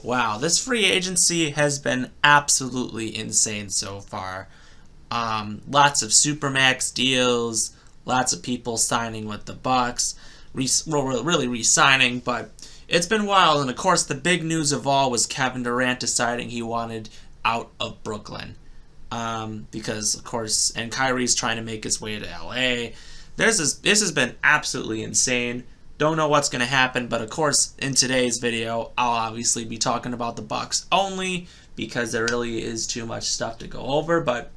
Wow, this free agency has been absolutely insane so far. Lots of supermax deals, lots of people signing with the Bucks, really re-signing, but it's been wild. And of course, the big news of all was Kevin Durant deciding he wanted out of Brooklyn, because of course, and Kyrie's trying to make his way to LA. This has been absolutely insane. Don't know what's going to happen, but of course, in today's video, I'll obviously be talking about the Bucks only because there really is too much stuff to go over. But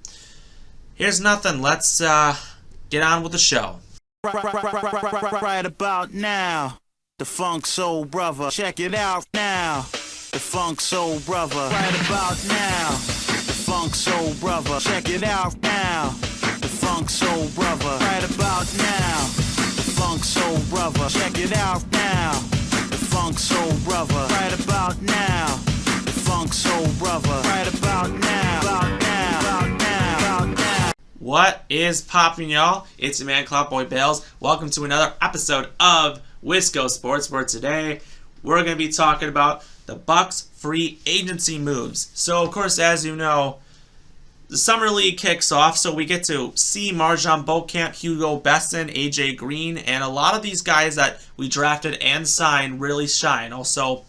here's nothing. Let's get on with the show. Right about now, the Funk Soul Brother. Check it out now, the Funk Soul Brother. Right about now, the Funk Soul Brother. Check it out now, the Funk Soul Brother. Right about now, Funk Soul Brother. Check it out now, the Funk Soul Brother. Right about now, the Funk Soul Brother. Right about now, about now, about now, about now. What is poppin', y'all? It's your man Cloutboy Bales. Welcome to another episode of Wisco Sports, where today we're going to be talking about the Bucks free agency moves. So, of course, as you know, the Summer League kicks off, so we get to see Marjon Beauchamp, Hugo Besson, AJ Green, and a lot of these guys that we drafted and signed really shine. Also,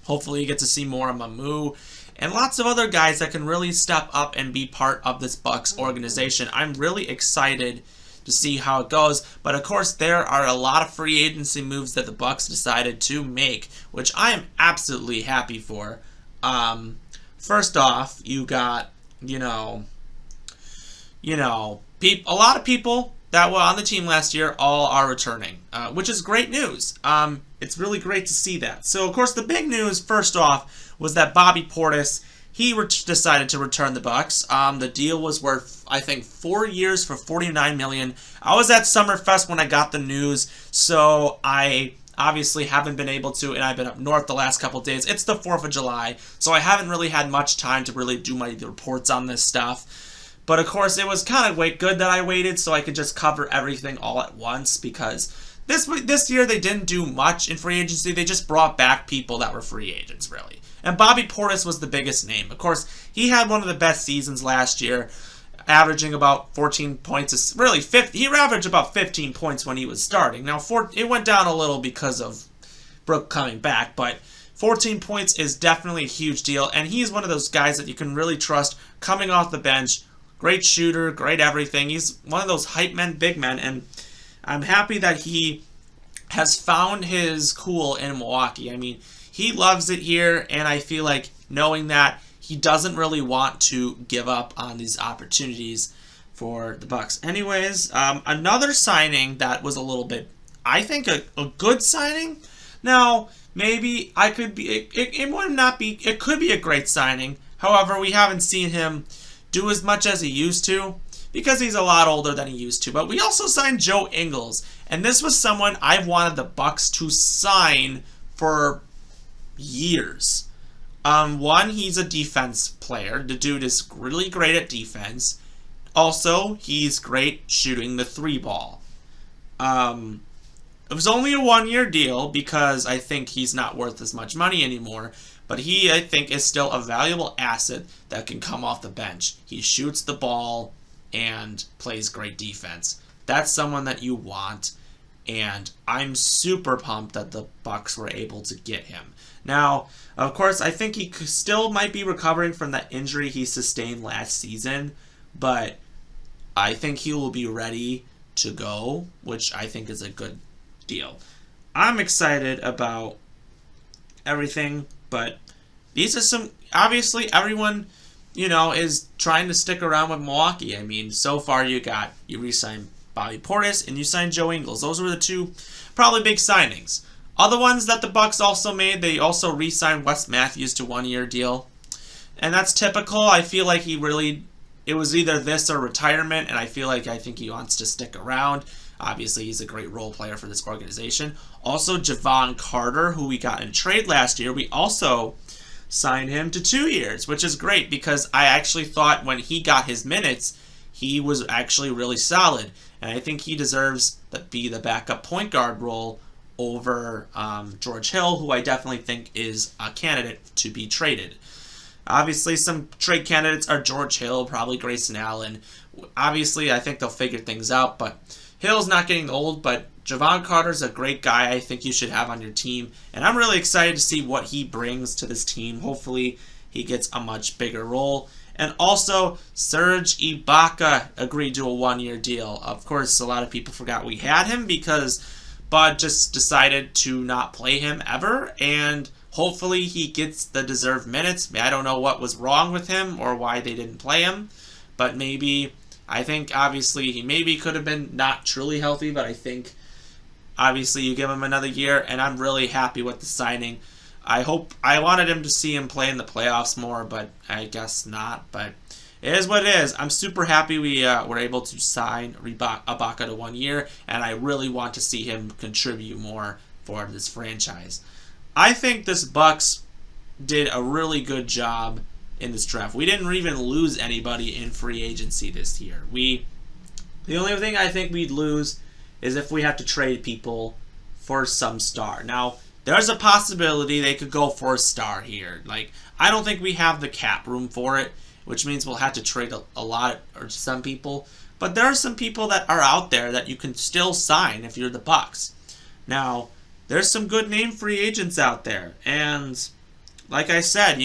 hopefully you get to see more of Mamu and lots of other guys that can really step up and be part of this Bucks organization. I'm really excited to see how it goes, but of course there are a lot of free agency moves that the Bucks decided to make, which I am absolutely happy for. First off, you got a lot of people that were on the team last year all are returning, which is great news. It's really great to see that. So, of course, the big news, first off, was that Bobby Portis, he decided to return the Bucks. The deal was worth, I think, 4 years for $49 million. I was at Summerfest when I got the news, so I obviously haven't been able to, and I've been up north the last couple of days. It's the 4th of July, so I haven't really had much time to really do my reports on this stuff. But of course, it was kind of good that I waited so I could just cover everything all at once, because this year they didn't do much in free agency. They just brought back people that were free agents, really. And Bobby Portis was the biggest name. Of course, he had one of the best seasons last year, averaging about 14 points. Really, he averaged about 15 points when he was starting. Now, it went down a little because of Brooke coming back, but 14 points is definitely a huge deal, and he's one of those guys that you can really trust coming off the bench. Great shooter, great everything. He's one of those hype men, big men, and I'm happy that he has found his cool in Milwaukee. I mean, he loves it here, and I feel like knowing that he doesn't really want to give up on these opportunities for the Bucks. Anyways, another signing that was a little bit, I think, a good signing. Now, maybe it could be a great signing. However, we haven't seen him do as much as he used to because he's a lot older than he used to. But we also signed Joe Ingles, and this was someone I've wanted the Bucks to sign for years. One, he's a defense player. The dude is really great at defense. Also, he's great shooting the 3-ball. It was only a 1-year deal because I think he's not worth as much money anymore. But he, I think, is still a valuable asset that can come off the bench. He shoots the ball and plays great defense. That's someone that you want, and I'm super pumped that the Bucks were able to get him. Now, of course, I think he still might be recovering from that injury he sustained last season, but I think he will be ready to go, which I think is a good deal. I'm excited about everything, but these are some, obviously everyone, is trying to stick around with Milwaukee. I mean, so far you re-signed Bobby Portis and you signed Joe Ingles. Those were the two probably big signings. Other ones that the Bucks also made, they also re-signed Wes Matthews to 1-year deal. And that's typical. I feel like it was either this or retirement, and I think he wants to stick around. Obviously, he's a great role player for this organization. Also, Javon Carter, who we got in trade last year, we also signed him to 2 years, which is great because I actually thought when he got his minutes, he was actually really solid. And I think he deserves to be the backup point guard role over George Hill, who I definitely think is a candidate to be traded. Obviously, some trade candidates are George Hill, probably Grayson Allen. Obviously, I think they'll figure things out, but Hill's not getting old, but Javon Carter's a great guy I think you should have on your team, and I'm really excited to see what he brings to this team. Hopefully, he gets a much bigger role. And also, Serge Ibaka agreed to a one-year deal. Of course, a lot of people forgot we had him because Bud just decided to not play him ever, and hopefully he gets the deserved minutes. I don't know what was wrong with him or why they didn't play him, but maybe, I think obviously he maybe could have been not truly healthy, but I think obviously you give him another year, and I'm really happy with the signing. I wanted him to see him play in the playoffs more, but I guess not. But it is what it is. I'm super happy we were able to sign Ibaka to 1 year, and I really want to see him contribute more for this franchise. I think this Bucks did a really good job in this draft. We didn't even lose anybody in free agency this year. The only thing I think we'd lose is if we have to trade people for some star. Now, there's a possibility they could go for a star here. Like, I don't think we have the cap room for it, which means we'll have to trade a lot or some people. But there are some people that are out there that you can still sign if you're the Bucks. Now, there's some good name free agents out there. And like I said,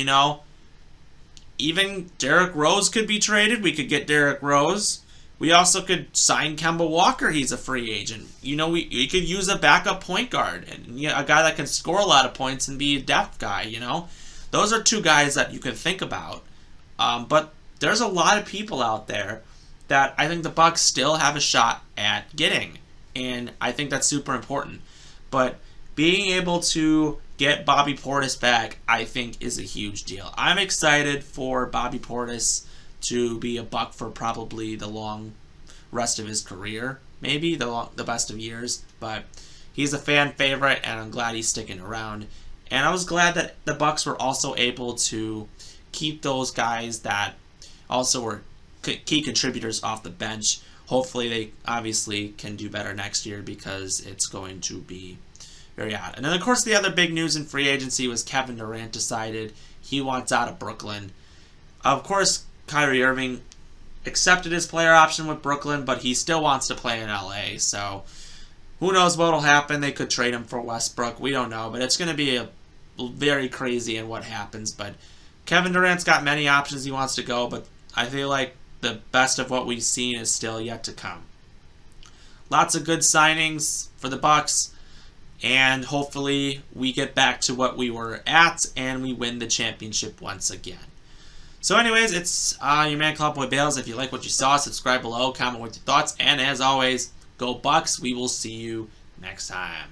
even Derrick Rose could be traded. We could get Derrick Rose. We also could sign Kemba Walker. He's a free agent. We could use a backup point guard and a guy that can score a lot of points and be a depth guy, Those are two guys that you can think about. But there's a lot of people out there that I think the Bucks still have a shot at getting. And I think that's super important. But being able to get Bobby Portis back, I think, is a huge deal. I'm excited for Bobby Portis to be a Buck for probably the long rest of his career, maybe the best of years, but he's a fan favorite, and I'm glad he's sticking around. And I was glad that the Bucks were also able to keep those guys that also were key contributors off the bench. Hopefully they obviously can do better next year because it's going to be very odd. And then, of course, the other big news in free agency was Kevin Durant decided he wants out of Brooklyn. Of course, Kyrie Irving accepted his player option with Brooklyn, but he still wants to play in LA, so who knows what will happen. They could trade him for Westbrook. We don't know, but it's going to be very crazy in what happens. But Kevin Durant's got many options he wants to go, but I feel like the best of what we've seen is still yet to come. Lots of good signings for the Bucks, and hopefully we get back to what we were at and we win the championship once again. So anyways, it's your man Cowboy Bales. If you like what you saw, subscribe below, comment with your thoughts, and as always, go Bucks. We will see you next time.